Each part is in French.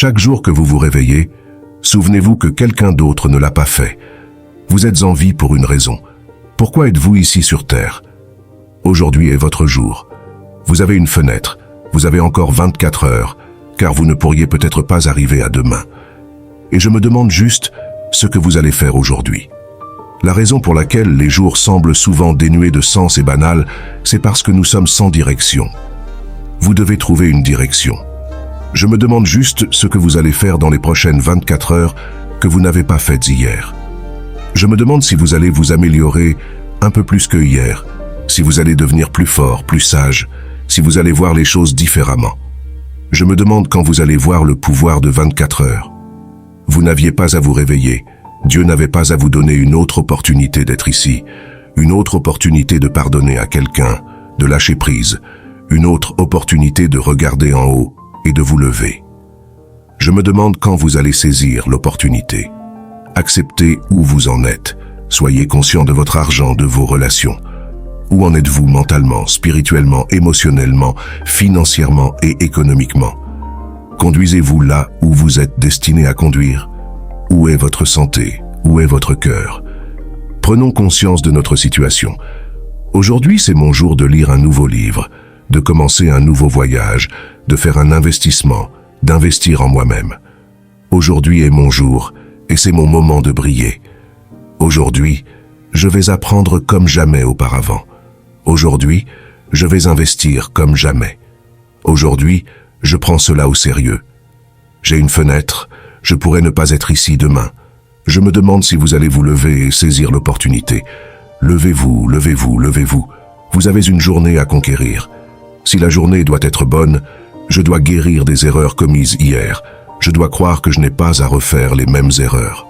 Chaque jour que vous vous réveillez, souvenez-vous que quelqu'un d'autre ne l'a pas fait. Vous êtes en vie pour une raison. Pourquoi êtes-vous ici sur Terre? Aujourd'hui est votre jour. Vous avez une fenêtre. Vous avez encore 24 heures, car vous ne pourriez peut-être pas arriver à demain. Et je me demande juste ce que vous allez faire aujourd'hui. La raison pour laquelle les jours semblent souvent dénués de sens et banals, c'est parce que nous sommes sans direction. Vous devez trouver une direction. Je me demande juste ce que vous allez faire dans les prochaines 24 heures que vous n'avez pas faites hier. Je me demande si vous allez vous améliorer un peu plus que hier, si vous allez devenir plus fort, plus sage, si vous allez voir les choses différemment. Je me demande quand vous allez voir le pouvoir de 24 heures. Vous n'aviez pas à vous réveiller. Dieu n'avait pas à vous donner une autre opportunité d'être ici, une autre opportunité de pardonner à quelqu'un, de lâcher prise, une autre opportunité de regarder en haut et de vous lever. Je me demande quand vous allez saisir l'opportunité. Acceptez où vous en êtes. Soyez conscient de votre argent, de vos relations. Où en êtes-vous mentalement, spirituellement, émotionnellement, financièrement et économiquement? Conduisez-vous là où vous êtes destiné à conduire? Où est votre santé? Où est votre cœur? Prenons conscience de notre situation. Aujourd'hui, c'est mon jour de lire un nouveau livre, de commencer un nouveau voyage, de faire un investissement, d'investir en moi-même. Aujourd'hui est mon jour et c'est mon moment de briller. Aujourd'hui, je vais apprendre comme jamais auparavant. Aujourd'hui, je vais investir comme jamais. Aujourd'hui, je prends cela au sérieux. J'ai une fenêtre, je pourrais ne pas être ici demain. Je me demande si vous allez vous lever et saisir l'opportunité. Levez-vous, levez-vous, levez-vous. Vous avez une journée à conquérir. Si la journée doit être bonne, je dois guérir des erreurs commises hier. Je dois croire que je n'ai pas à refaire les mêmes erreurs.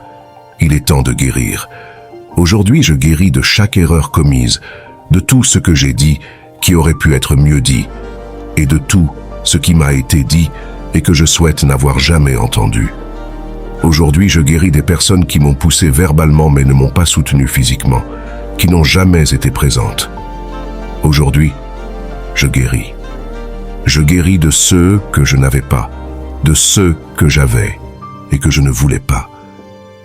Il est temps de guérir. Aujourd'hui, je guéris de chaque erreur commise, de tout ce que j'ai dit qui aurait pu être mieux dit, et de tout ce qui m'a été dit et que je souhaite n'avoir jamais entendu. Aujourd'hui, je guéris des personnes qui m'ont poussé verbalement mais ne m'ont pas soutenu physiquement, qui n'ont jamais été présentes. Aujourd'hui, je guéris. Je guéris de ceux que je n'avais pas, de ceux que j'avais et que je ne voulais pas.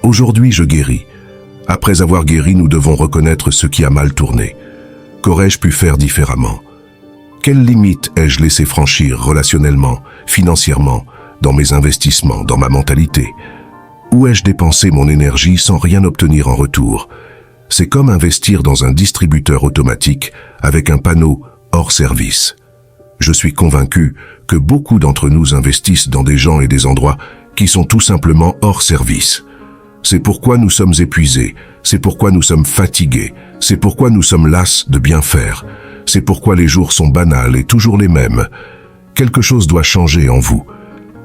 Aujourd'hui, je guéris. Après avoir guéri, nous devons reconnaître ce qui a mal tourné. Qu'aurais-je pu faire différemment? Quelles limites ai-je laissé franchir relationnellement, financièrement, dans mes investissements, dans ma mentalité? Où ai-je dépensé mon énergie sans rien obtenir en retour? C'est comme investir dans un distributeur automatique avec un panneau hors service. Je suis convaincu que beaucoup d'entre nous investissent dans des gens et des endroits qui sont tout simplement hors service. C'est pourquoi nous sommes épuisés, c'est pourquoi nous sommes fatigués, c'est pourquoi nous sommes las de bien faire, c'est pourquoi les jours sont banals et toujours les mêmes. Quelque chose doit changer en vous.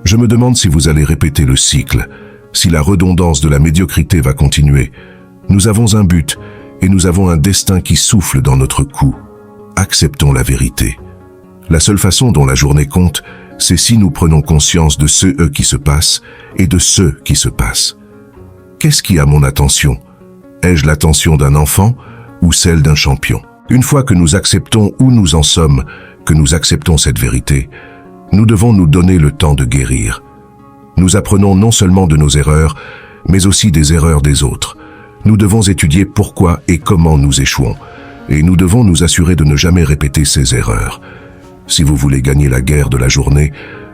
Je me demande si vous allez répéter le cycle, si la redondance de la médiocrité va continuer. Nous avons un but et nous avons un destin qui souffle dans notre cou. Acceptons la vérité. La seule façon dont la journée compte, c'est si nous prenons conscience de ce qui se passe et de ceux qui se passent. Qu'est-ce qui a mon attention? Ai-je l'attention d'un enfant ou celle d'un champion? Une fois que nous acceptons où nous en sommes, que nous acceptons cette vérité, nous devons nous donner le temps de guérir. Nous apprenons non seulement de nos erreurs, mais aussi des erreurs des autres. Nous devons étudier pourquoi et comment nous échouons, et nous devons nous assurer de ne jamais répéter ces erreurs. Si vous voulez gagner la guerre de la journée,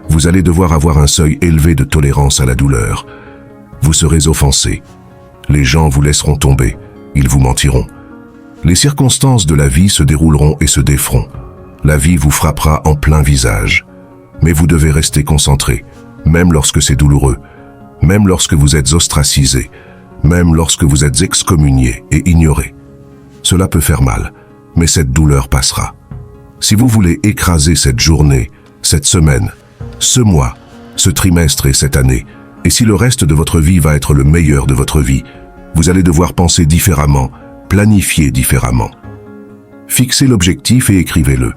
vous allez devoir avoir un seuil élevé de tolérance à la douleur. Vous serez offensé. Les gens vous laisseront tomber. Ils vous mentiront. Les circonstances de la vie se dérouleront et se déferont. La vie vous frappera en plein visage. Mais vous devez rester concentré, même lorsque c'est douloureux, même lorsque vous êtes ostracisé, même lorsque vous êtes excommunié et ignoré. Cela peut faire mal, mais cette douleur passera. Si vous voulez écraser cette journée, cette semaine, ce mois, ce trimestre et cette année, et si le reste de votre vie va être le meilleur de votre vie, vous allez devoir penser différemment, planifier différemment. Fixez l'objectif et écrivez-le.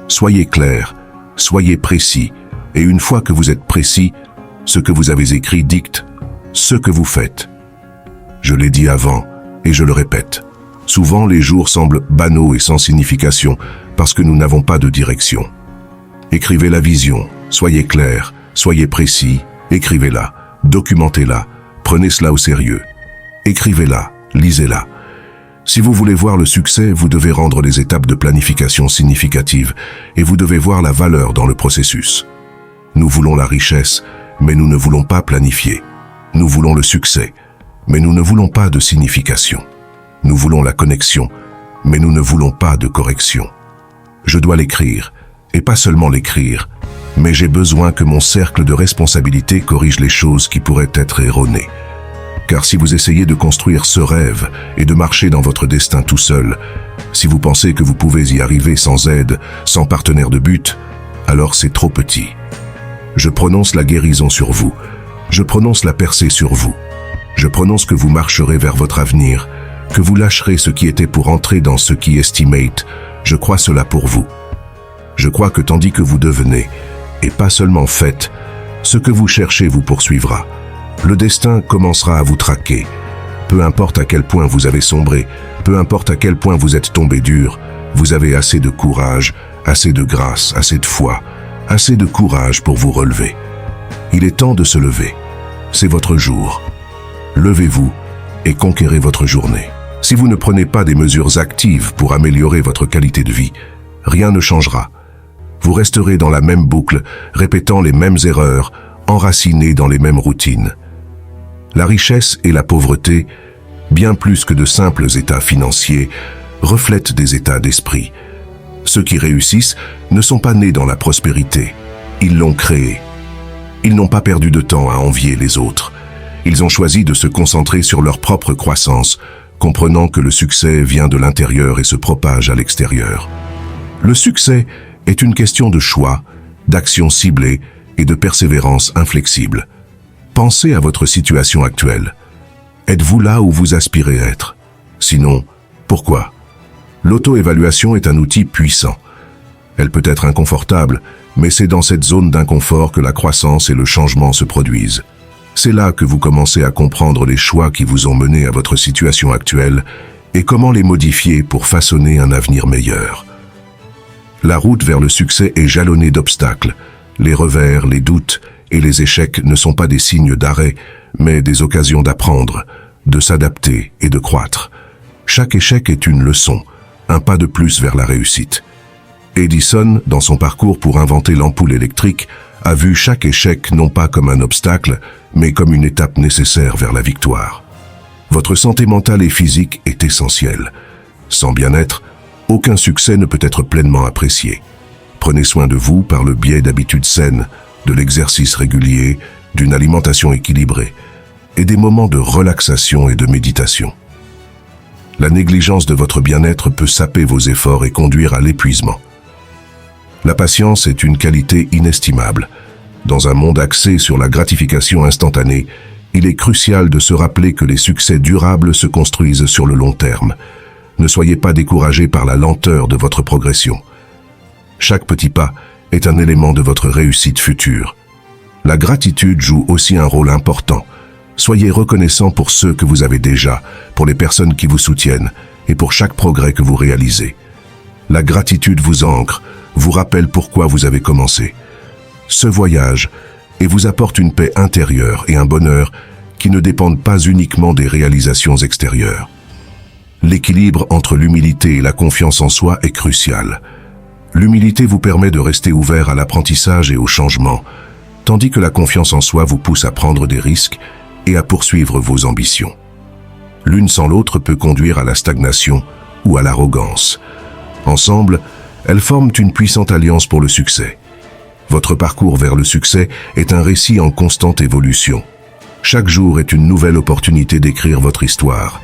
Soyez clair, soyez précis, et une fois que vous êtes précis, ce que vous avez écrit dicte ce que vous faites. Je l'ai dit avant, et je le répète. Souvent, les jours semblent banaux et sans signification, parce que nous n'avons pas de direction. Écrivez la vision, soyez clair, soyez précis, Écrivez-la, documentez-la, prenez cela au sérieux. Écrivez-la, lisez-la. Si vous voulez voir le succès, vous devez rendre les étapes de planification significatives et vous devez voir la valeur dans le processus. Nous voulons la richesse, mais nous ne voulons pas planifier. Nous voulons le succès, mais nous ne voulons pas de signification. Nous voulons la connexion, mais nous ne voulons pas de correction. Je dois l'écrire, et pas seulement l'écrire, mais j'ai besoin que mon cercle de responsabilité corrige les choses qui pourraient être erronées. Car si vous essayez de construire ce rêve et de marcher dans votre destin tout seul, si vous pensez que vous pouvez y arriver sans aide, sans partenaire de but, alors c'est trop petit. Je prononce la guérison sur vous. Je prononce la percée sur vous. Je prononce que vous marcherez vers votre avenir, que vous lâcherez ce qui était pour entrer dans ce qui estimate. Je crois cela pour vous. Je crois que tandis que vous devenez, et pas seulement faites, ce que vous cherchez vous poursuivra. Le destin commencera à vous traquer. Peu importe à quel point vous avez sombré, peu importe à quel point vous êtes tombé dur, vous avez assez de courage, assez de grâce, assez de foi, assez de courage pour vous relever. Il est temps de se lever. C'est votre jour. Levez-vous et conquérez votre journée. Si vous ne prenez pas des mesures actives pour améliorer votre qualité de vie, rien ne changera. Vous resterez dans la même boucle, répétant les mêmes erreurs, enracinés dans les mêmes routines. La richesse et la pauvreté, bien plus que de simples états financiers, reflètent des états d'esprit. Ceux qui réussissent ne sont pas nés dans la prospérité, ils l'ont créée. Ils n'ont pas perdu de temps à envier les autres. Ils ont choisi de se concentrer sur leur propre croissance, comprenant que le succès vient de l'intérieur et se propage à l'extérieur. Le succès est une question de choix, d'action ciblée et de persévérance inflexible. Pensez à votre situation actuelle. Êtes-vous là où vous aspirez être? Sinon, pourquoi? L'auto-évaluation est un outil puissant. Elle peut être inconfortable, mais c'est dans cette zone d'inconfort que la croissance et le changement se produisent. C'est là que vous commencez à comprendre les choix qui vous ont mené à votre situation actuelle et comment les modifier pour façonner un avenir meilleur. La route vers le succès est jalonnée d'obstacles. Les revers, les doutes et les échecs ne sont pas des signes d'arrêt, mais des occasions d'apprendre, de s'adapter et de croître. Chaque échec est une leçon, un pas de plus vers la réussite. Edison, dans son parcours pour inventer l'ampoule électrique, a vu chaque échec non pas comme un obstacle, mais comme une étape nécessaire vers la victoire. Votre santé mentale et physique est essentielle. Sans bien-être, aucun succès ne peut être pleinement apprécié. Prenez soin de vous par le biais d'habitudes saines, de l'exercice régulier, d'une alimentation équilibrée et des moments de relaxation et de méditation. La négligence de votre bien-être peut saper vos efforts et conduire à l'épuisement. La patience est une qualité inestimable. Dans un monde axé sur la gratification instantanée, il est crucial de se rappeler que les succès durables se construisent sur le long terme. Ne soyez pas découragés par la lenteur de votre progression. Chaque petit pas est un élément de votre réussite future. La gratitude joue aussi un rôle important. Soyez reconnaissant pour ceux que vous avez déjà, pour les personnes qui vous soutiennent et pour chaque progrès que vous réalisez. La gratitude vous ancre, vous rappelle pourquoi vous avez commencé. Ce voyage et vous apporte une paix intérieure et un bonheur qui ne dépendent pas uniquement des réalisations extérieures. L'équilibre entre l'humilité et la confiance en soi est crucial. L'humilité vous permet de rester ouvert à l'apprentissage et au changement, tandis que la confiance en soi vous pousse à prendre des risques et à poursuivre vos ambitions. L'une sans l'autre peut conduire à la stagnation ou à l'arrogance. Ensemble, elles forment une puissante alliance pour le succès. Votre parcours vers le succès est un récit en constante évolution. Chaque jour est une nouvelle opportunité d'écrire votre histoire.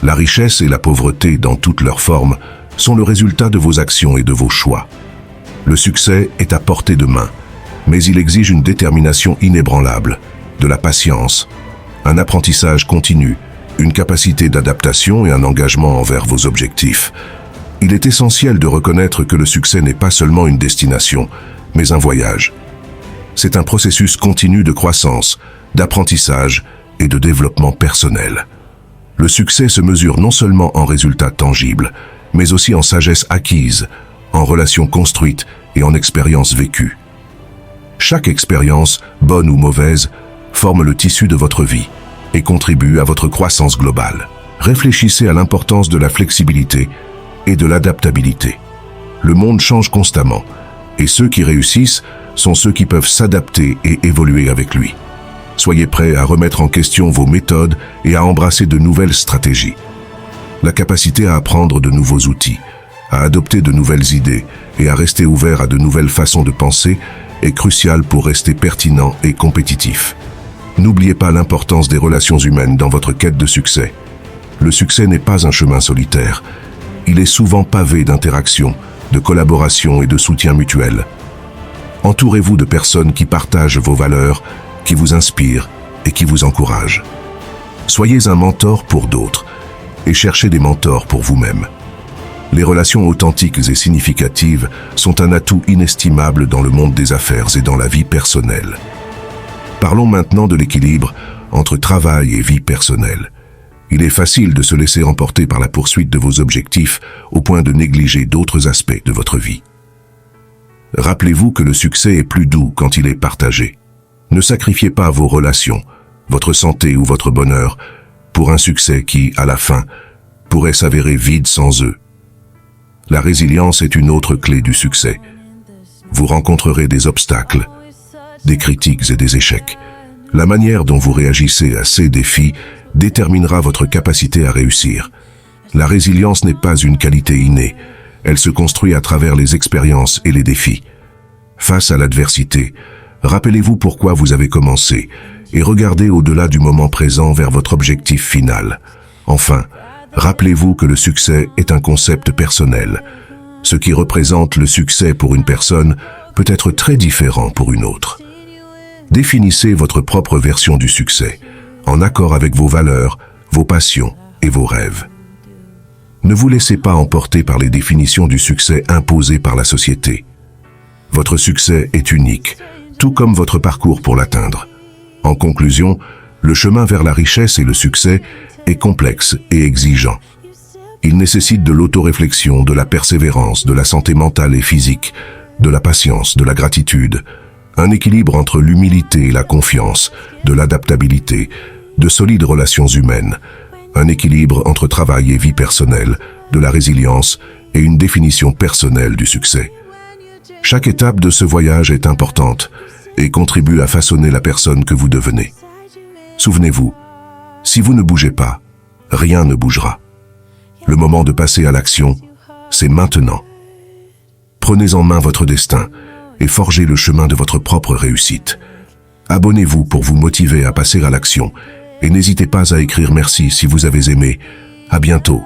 La richesse et la pauvreté, dans toutes leurs formes, sont le résultat de vos actions et de vos choix. Le succès est à portée de main, mais il exige une détermination inébranlable, de la patience, un apprentissage continu, une capacité d'adaptation et un engagement envers vos objectifs. Il est essentiel de reconnaître que le succès n'est pas seulement une destination, mais un voyage. C'est un processus continu de croissance, d'apprentissage et de développement personnel. Le succès se mesure non seulement en résultats tangibles, mais aussi en sagesse acquise, en relations construites et en expériences vécues. Chaque expérience, bonne ou mauvaise, forment le tissu de votre vie et contribuent à votre croissance globale. Réfléchissez à l'importance de la flexibilité et de l'adaptabilité. Le monde change constamment, et ceux qui réussissent sont ceux qui peuvent s'adapter et évoluer avec lui. Soyez prêts à remettre en question vos méthodes et à embrasser de nouvelles stratégies. La capacité à apprendre de nouveaux outils, à adopter de nouvelles idées et à rester ouvert à de nouvelles façons de penser est cruciale pour rester pertinent et compétitif. N'oubliez pas l'importance des relations humaines dans votre quête de succès. Le succès n'est pas un chemin solitaire. Il est souvent pavé d'interactions, de collaboration et de soutien mutuel. Entourez-vous de personnes qui partagent vos valeurs, qui vous inspirent et qui vous encouragent. Soyez un mentor pour d'autres et cherchez des mentors pour vous-même. Les relations authentiques et significatives sont un atout inestimable dans le monde des affaires et dans la vie personnelle. Parlons maintenant de l'équilibre entre travail et vie personnelle. Il est facile de se laisser emporter par la poursuite de vos objectifs au point de négliger d'autres aspects de votre vie. Rappelez-vous que le succès est plus doux quand il est partagé. Ne sacrifiez pas vos relations, votre santé ou votre bonheur pour un succès qui, à la fin, pourrait s'avérer vide sans eux. La résilience est une autre clé du succès. Vous rencontrerez des obstacles, des critiques et des échecs. La manière dont vous réagissez à ces défis déterminera votre capacité à réussir. La résilience n'est pas une qualité innée, elle se construit à travers les expériences et les défis. Face à l'adversité, rappelez-vous pourquoi vous avez commencé et regardez au-delà du moment présent vers votre objectif final. Enfin, rappelez-vous que le succès est un concept personnel. Ce qui représente le succès pour une personne peut être très différent pour une autre. Définissez votre propre version du succès, en accord avec vos valeurs, vos passions et vos rêves. Ne vous laissez pas emporter par les définitions du succès imposées par la société. Votre succès est unique, tout comme votre parcours pour l'atteindre. En conclusion, le chemin vers la richesse et le succès est complexe et exigeant. Il nécessite de l'autoréflexion, de la persévérance, de la santé mentale et physique, de la patience, de la gratitude, un équilibre entre l'humilité et la confiance, de l'adaptabilité, de solides relations humaines, un équilibre entre travail et vie personnelle, de la résilience et une définition personnelle du succès. Chaque étape de ce voyage est importante et contribue à façonner la personne que vous devenez. Souvenez-vous, si vous ne bougez pas, rien ne bougera. Le moment de passer à l'action, c'est maintenant. Prenez en main votre destin et forgez le chemin de votre propre réussite. Abonnez-vous pour vous motiver à passer à l'action et n'hésitez pas à écrire merci si vous avez aimé. À bientôt.